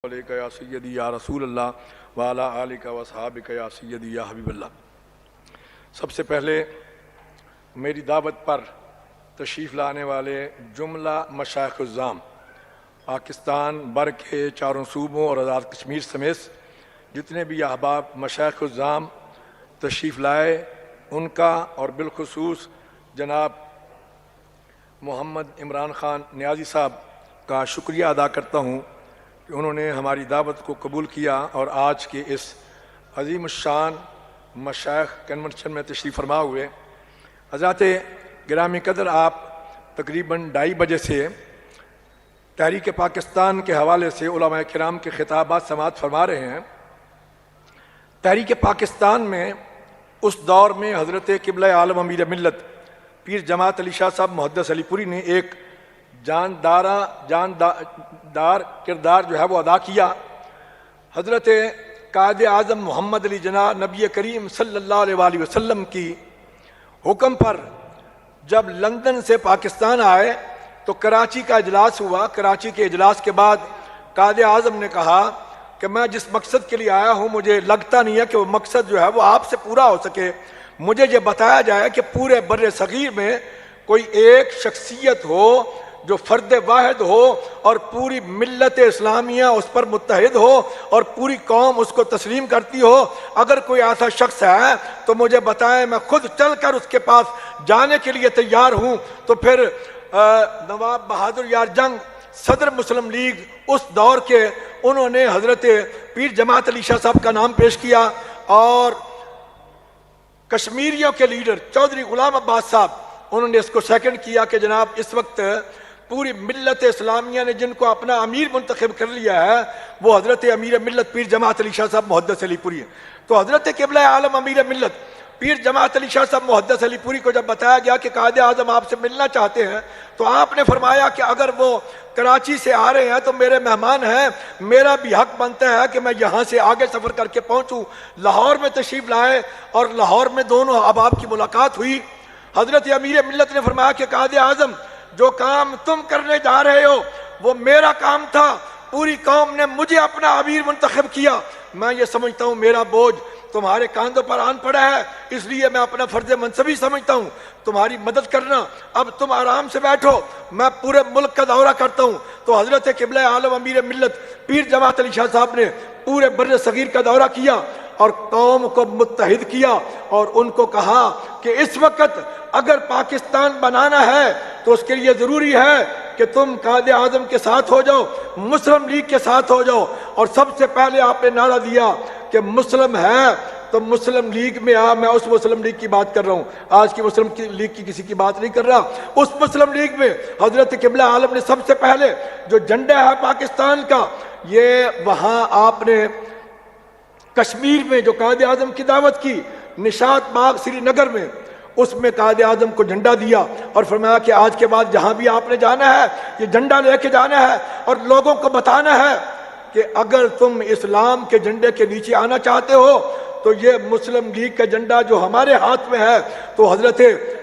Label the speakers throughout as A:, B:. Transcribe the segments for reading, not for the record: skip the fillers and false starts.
A: علیکہ یا سیدی یا رسول اللہ وعلی آلک و اصحابک یا سیدی یا حبیب اللہ۔ سب سے پہلے میری دعوت پر تشریف لانے والے جملہ مشائخ الزام پاکستان بر کے چاروں صوبوں اور آزاد کشمیر سمیت جتنے بھی احباب مشائخ الزام تشریف لائے ان کا اور بالخصوص جناب محمد عمران خان نیازی صاحب کا شکریہ ادا کرتا ہوں کہ انہوں نے ہماری دعوت کو قبول کیا اور آج کے اس عظیم الشان مشائخ کنونشن میں تشریف فرما ہوئے۔ حضرات گرامی قدر، آپ تقریباً 2:30 بجے سے تحریک پاکستان کے حوالے سے علماء کرام کے خطابات سماعت فرما رہے ہیں۔ تحریک پاکستان میں اس دور میں حضرت قبلہ عالم امیر ملت پیر جماعت علی شاہ صاحب محدث علی پوری نے ایک جاندار کردار جو ہے وہ ادا کیا۔ حضرت قائد اعظم محمد علی جناح نبی کریم صلی اللہ علیہ وآلہ وسلم کی حکم پر جب لندن سے پاکستان آئے تو کراچی کا اجلاس ہوا۔ کراچی کے اجلاس کے بعد قائد اعظم نے کہا کہ میں جس مقصد کے لیے آیا ہوں مجھے لگتا نہیں ہے کہ وہ مقصد جو ہے وہ آپ سے پورا ہو سکے۔ مجھے یہ بتایا جائے کہ پورے بر صغیر میں کوئی ایک شخصیت ہو جو فرد واحد ہو اور پوری ملت اسلامیہ اس پر متحد ہو اور پوری قوم اس کو تسلیم کرتی ہو۔ اگر کوئی ایسا شخص ہے تو مجھے بتائیں، میں خود چل کر اس کے پاس جانے کے لیے تیار ہوں۔ تو پھر نواب بہادر یار جنگ صدر مسلم لیگ اس دور کے، انہوں نے حضرت پیر جماعت علی شاہ صاحب کا نام پیش کیا اور کشمیریوں کے لیڈر چودھری غلام عباس صاحب انہوں نے اس کو سیکنڈ کیا کہ جناب اس وقت پوری ملت اسلامیہ نے جن کو اپنا امیر منتخب کر لیا ہے وہ حضرت امیر ملت پیر جماعت علی شاہ صاحب محدث علی پوری ہے۔ تو حضرت قبلہ عالم امیر ملت پیر جماعت علی شاہ صاحب محدث علی پوری کو جب بتایا گیا کہ قائد اعظم آپ سے ملنا چاہتے ہیں تو آپ نے فرمایا کہ اگر وہ کراچی سے آ رہے ہیں تو میرے مہمان ہیں، میرا بھی حق بنتا ہے کہ میں یہاں سے آگے سفر کر کے پہنچوں۔ لاہور میں تشریف لائے اور لاہور میں دونوں احباب کی ملاقات ہوئی۔ حضرت امیر ملت نے فرمایا کہ قائد اعظم جو کام تم کرنے جا رہے ہو وہ میرا کام تھا، پوری قوم نے مجھے اپنا امیر منتخب کیا۔ میں یہ سمجھتا ہوں میرا بوجھ تمہارے کاندھوں پر آن پڑا ہے، اس لیے میں اپنا فرض منصبی سمجھتا ہوں تمہاری مدد کرنا۔ اب تم آرام سے بیٹھو، میں پورے ملک کا دورہ کرتا ہوں۔ تو حضرت قبلہ عالم امیر ملت پیر جماعت علی شاہ صاحب نے پورے بر صغیر کا دورہ کیا اور قوم کو متحد کیا اور ان کو کہا کہ اس وقت اگر پاکستان بنانا ہے تو اس کے لیے ضروری ہے کہ تم قائد اعظم کے ساتھ ہو جاؤ، مسلم لیگ کے ساتھ ہو جاؤ۔ اور سب سے پہلے آپ نے نعرہ دیا کہ مسلم ہے تو مسلم لیگ میں آ۔ میں اس مسلم لیگ کی بات کر رہا ہوں، آج کی مسلم لیگ کی کسی کی بات نہیں کر رہا۔ اس مسلم لیگ میں حضرت قبلہ عالم نے سب سے پہلے جو جھنڈا ہے پاکستان کا، یہ وہاں آپ نے کشمیر میں جو قائد اعظم کی دعوت کی نشاط باغ سری نگر میں، اس میں قائد اعظم کو جھنڈا دیا اور فرمایا کہ آج کے بعد جہاں بھی آپ نے جانا ہے یہ جھنڈا لے کے جانا ہے اور لوگوں کو بتانا ہے کہ اگر تم اسلام کے جھنڈے کے نیچے آنا چاہتے ہو تو یہ مسلم لیگ کا جھنڈا جو ہمارے ہاتھ میں ہے۔ تو حضرت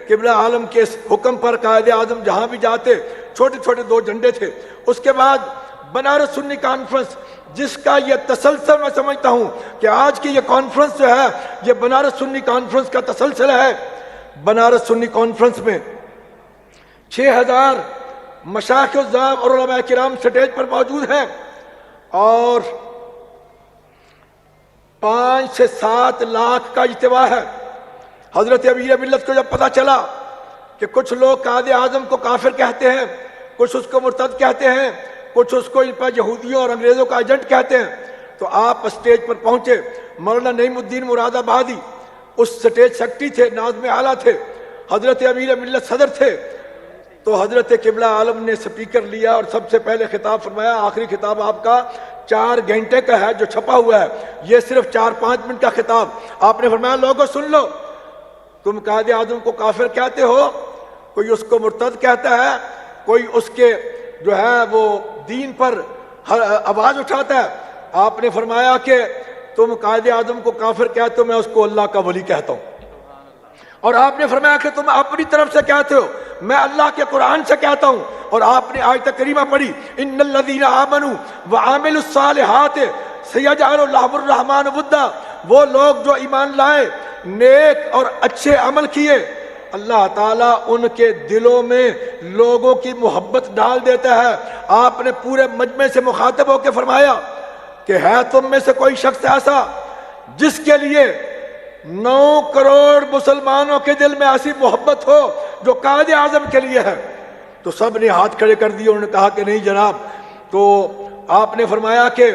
A: قبلہ عالم کے اس حکم پر قائد اعظم جہاں بھی جاتے چھوٹے چھوٹے 2 جھنڈے تھے۔ اس کے بعد بنارس سنی کانفرنس، جس کا یہ تسلسل میں سمجھتا ہوں کہ آج کی یہ کانفرنس جو ہے یہ بنارس سنی کانفرنس کا تسلسل ہے۔ بنارس سنی کانفرنس میں 6000 مشائخ الزام اور علماء کرام سٹیج پر موجود ہیں اور 5 سے 7 لاکھ کا اجتماع ہے۔ حضرت امیر ملت کو جب پتہ چلا کہ کچھ لوگ قائد اعظم کو کافر کہتے ہیں، کچھ اس کو مرتد کہتے ہیں، کچھ اس کو ان پر یہودیوں اور انگریزوں کا ایجنٹ کہتے ہیں، تو آپ اسٹیج پر پہنچے۔ مولانا نعیم الدین مراد آبادی اس سٹیج سیکرٹری تھے، ناظم اعلیٰ تھے، حضرت امیر ملت صدر تھے۔ تو حضرت قبلہ عالم نے سپیکر لیا اور سب سے پہلے خطاب فرمایا۔ آخری خطاب آپ کا 4 گھنٹے کا ہے جو چھپا ہوا ہے، یہ صرف 4-5 منٹ کا خطاب۔ آپ نے فرمایا لوگوں سن لو، تم قائد اعظم کو کافر کہتے ہو، کوئی اس کو مرتد کہتا ہے، کوئی اس کے جو ہے وہ دین پر آواز اٹھاتا ہے۔ آپ نے فرمایا کہ تم قائد اعظم کو کافر کہتے ہو، میں اس کو اللہ کا ولی کہتا ہوں۔ اور آپ نے فرمایا کہ تم اپنی طرف سے کہتے ہو، میں اللہ کے قرآن سے کہتا ہوں۔ اور آپ نے آیت کریمہ پڑھی ان الذین آمنوا وعملوا الصالحات سیجعل لهم الرحمن ودا، وہ لوگ جو ایمان لائے، نیک اور اچھے عمل کیے، اللہ تعالیٰ ان کے دلوں میں لوگوں کی محبت ڈال دیتا ہے۔ آپ نے پورے مجمع سے مخاطب ہو کے فرمایا کہ ہے تم میں سے کوئی شخص ایسا جس کے لیے 9 کروڑ مسلمانوں کے دل میں ایسی محبت ہو جو قائد اعظم کے لیے ہے؟ تو سب نے ہاتھ کھڑے کر دیے، انہوں نے کہا کہ نہیں جناب۔ تو آپ نے فرمایا کہ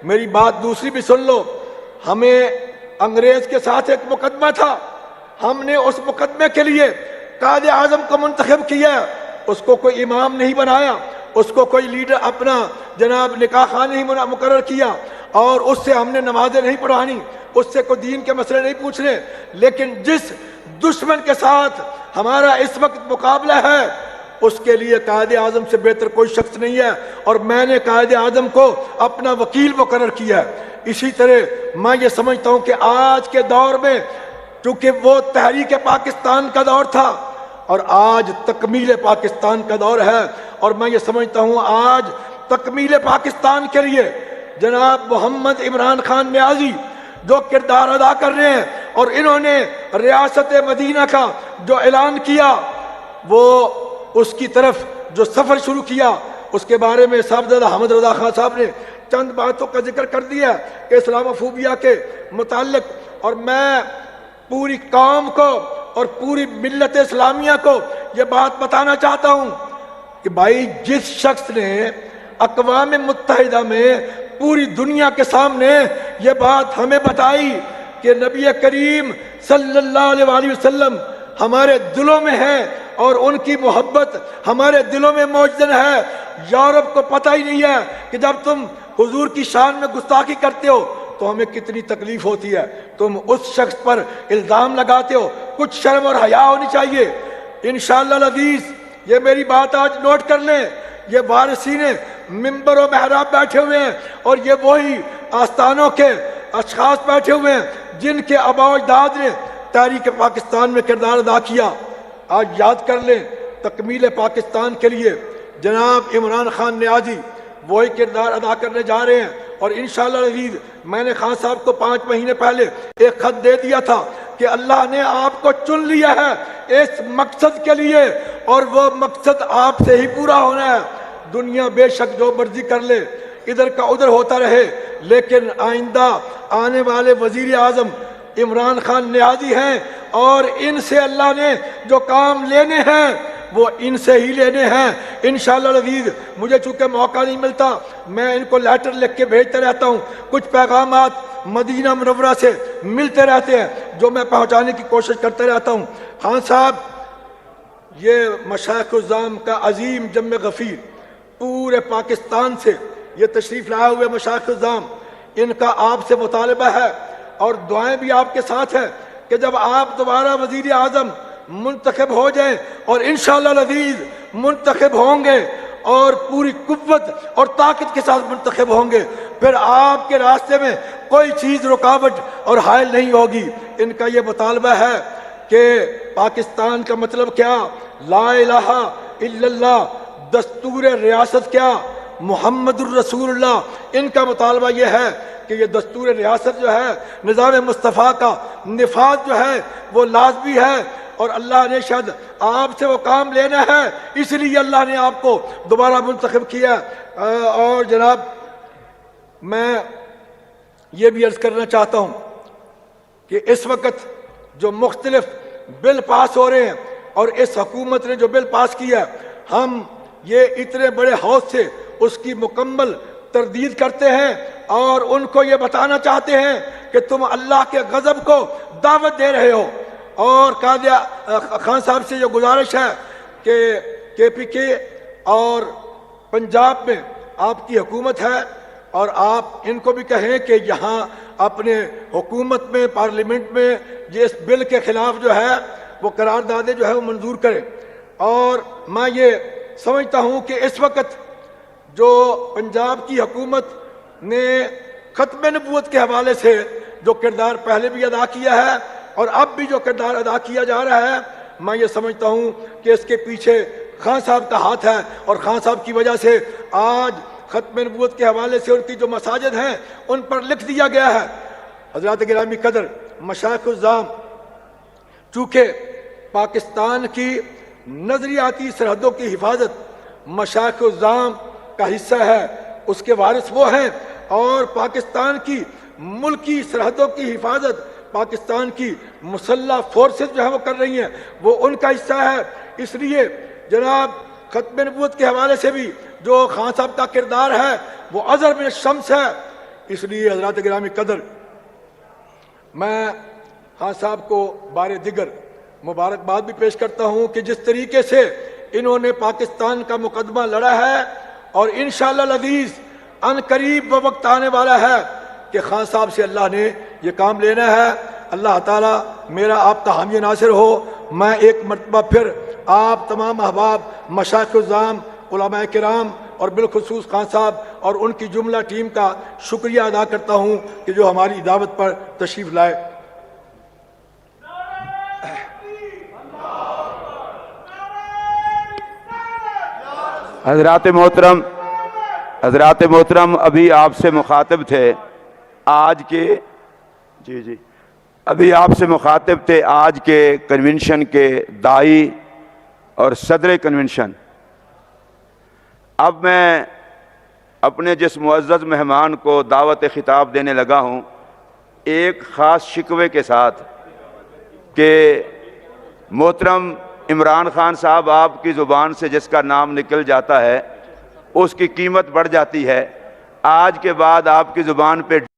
A: میری بات دوسری بھی سن لو، ہمیں انگریز کے ساتھ ایک مقدمہ تھا، ہم نے اس مقدمے کے لیے قائد اعظم کو منتخب کیا، اس کو کوئی امام نہیں بنایا، اس کو کوئی لیڈر اپنا جناب نکاح خان نہیں مقرر کیا، اور اس سے ہم نے نمازیں نہیں پڑھانی، اس سے کوئی دین کے مسئلے نہیں پوچھنے، لیکن جس دشمن کے ساتھ ہمارا اس وقت مقابلہ ہے اس کے لیے قائد اعظم سے بہتر کوئی شخص نہیں ہے، اور میں نے قائد اعظم کو اپنا وکیل مقرر کیا ہے۔ اسی طرح میں یہ سمجھتا ہوں کہ آج کے دور میں، چونکہ وہ تحریک پاکستان کا دور تھا اور آج تکمیل پاکستان کا دور ہے، اور میں یہ سمجھتا ہوں آج تکمیل پاکستان کے لیے جناب محمد عمران خان نیازی جو کردار ادا کر رہے ہیں، اور انہوں نے ریاست مدینہ کا جو اعلان کیا، وہ اس کی طرف جو سفر شروع کیا، اس کے بارے میں صاحبزادہ حمد رضا خان صاحب نے چند باتوں کا ذکر کر دیا کہ اسلام فوبیا کے متعلق، اور میں پوری قوم کو اور پوری ملت اسلامیہ کو یہ بات بتانا چاہتا ہوں کہ بھائی جس شخص نے اقوام متحدہ میں پوری دنیا کے سامنے یہ بات ہمیں بتائی کہ نبی کریم صلی اللہ علیہ وآلہ وسلم ہمارے دلوں میں ہے اور ان کی محبت ہمارے دلوں میں موجود ہے، یورپ کو پتہ ہی نہیں ہے کہ جب تم حضور کی شان میں گستاخی کرتے ہو تو ہمیں کتنی تکلیف ہوتی ہے، تم اس شخص پر الزام لگاتے ہو، کچھ شرم اور حیا ہونی چاہیے۔ انشاءاللہ العزیز یہ میری بات آج نوٹ کر لیں، یہ وارثین منبر و محراب بیٹھے ہوئے ہیں، اور یہ وہی آستانوں کے اشخاص بیٹھے ہوئے ہیں جن کے آباء و اجداد نے تحریک پاکستان میں کردار ادا کیا۔ آج یاد کر لیں تکمیل پاکستان کے لیے جناب عمران خان نیازی وہی کردار ادا کرنے جا رہے ہیں، اور انشاءاللہ العزیز میں نے خان صاحب کو 5 مہینے پہلے ایک خط دے دیا تھا کہ اللہ نے آپ کو چن لیا ہے اس مقصد کے لیے، اور وہ مقصد آپ سے ہی پورا ہونا ہے۔ دنیا بے شک جو مرضی کر لے، ادھر کا ادھر ہوتا رہے، لیکن آئندہ آنے والے وزیر اعظم عمران خان نیازی ہیں، اور ان سے اللہ نے جو کام لینے ہیں وہ ان سے ہی لینے ہیں انشاءاللہ العزیز۔ مجھے چونکہ موقع نہیں ملتا، میں ان کو لیٹر لکھ کے بھیجتے رہتا ہوں، کچھ پیغامات مدینہ منورہ سے ملتے رہتے ہیں جو میں پہنچانے کی کوشش کرتے رہتا ہوں۔ خان صاحب، یہ مشائخ الزام کا عظیم جمع غفیر پورے پاکستان سے یہ تشریف لائے ہوئے مشائخ الزام، ان کا آپ سے مطالبہ ہے اور دعائیں بھی آپ کے ساتھ ہیں کہ جب آپ دوبارہ وزیر اعظم منتخب ہو جائیں، اور انشاءاللہ العزیز منتخب ہوں گے اور پوری قوت اور طاقت کے ساتھ منتخب ہوں گے، پھر آپ کے راستے میں کوئی چیز رکاوٹ اور حائل نہیں ہوگی۔ ان کا یہ مطالبہ ہے کہ پاکستان کا مطلب کیا، لا الہ الا اللہ، دستور ریاست کیا، محمد الرسول اللہ۔ ان کا مطالبہ یہ ہے کہ یہ دستور ریاست جو ہے، نظام مصطفیٰ کا نفاذ جو ہے وہ لازمی ہے، اور اللہ نے شاید آپ سے وہ کام لینا ہے، اس لیے اللہ نے آپ کو دوبارہ منتخب کیا۔ اور جناب میں یہ بھی عرض کرنا چاہتا ہوں کہ اس وقت جو مختلف بل پاس ہو رہے ہیں، اور اس حکومت نے جو بل پاس کیا، ہم یہ اتنے بڑے حوص سے اس کی مکمل تردید کرتے ہیں، اور ان کو یہ بتانا چاہتے ہیں کہ تم اللہ کے غضب کو دعوت دے رہے ہو۔ اور قاضی خان صاحب سے یہ گزارش ہے کہ KPK اور پنجاب میں آپ کی حکومت ہے، اور آپ ان کو بھی کہیں کہ یہاں اپنے حکومت میں پارلیمنٹ میں یہ اس بل کے خلاف جو ہے وہ قراردادیں جو ہے وہ منظور کریں۔ اور میں یہ سمجھتا ہوں کہ اس وقت جو پنجاب کی حکومت نے ختم نبوت کے حوالے سے جو کردار پہلے بھی ادا کیا ہے اور اب بھی جو کردار ادا کیا جا رہا ہے، میں یہ سمجھتا ہوں کہ اس کے پیچھے خان صاحب کا ہاتھ ہے، اور خان صاحب کی وجہ سے آج ختم نبوت کے حوالے سے ان کی جو مساجد ہیں ان پر لکھ دیا گیا ہے۔ حضرات گرامی قدر، مشائخ الزام چونکہ پاکستان کی نظریاتی سرحدوں کی حفاظت مشائخ الزام کا حصہ ہے، اس کے وارث وہ ہیں، اور پاکستان کی ملکی سرحدوں کی حفاظت پاکستان کی مسلح فورسز جو ہیں وہ کر رہی ہیں، وہ ان کا حصہ ہے۔ اس لیے جناب ختم نبوت کے حوالے سے بھی جو خان صاحب کا کردار ہے وہ اظہر من الشمس ہے۔ اس لیے حضرات گرامی قدر، میں خان صاحب کو بار دیگر مبارکباد بھی پیش کرتا ہوں کہ جس طریقے سے انہوں نے پاکستان کا مقدمہ لڑا ہے، اور انشاءاللہ العزیز ان قریب وہ وقت آنے والا ہے کہ خان صاحب سے اللہ نے یہ کام لینا ہے۔ اللہ تعالیٰ میرا آپ کا حامی ناصر ہو۔ میں ایک مرتبہ پھر آپ تمام احباب، مشائخ الزام، علماء کرام اور بالخصوص خان صاحب اور ان کی جملہ ٹیم کا شکریہ ادا کرتا ہوں کہ جو ہماری دعوت پر تشریف لائے۔
B: حضرات محترم ابھی آپ سے مخاطب تھے آج کے ابھی آپ سے مخاطب تھے آج کے کنونشن کے داعی اور صدر کنونشن۔ اب میں اپنے جس معزز مہمان کو دعوت خطاب دینے لگا ہوں ایک خاص شکوے کے ساتھ کہ محترم عمران خان صاحب آپ کی زبان سے جس کا نام نکل جاتا ہے اس کی قیمت بڑھ جاتی ہے۔ آج کے بعد آپ کی زبان پہ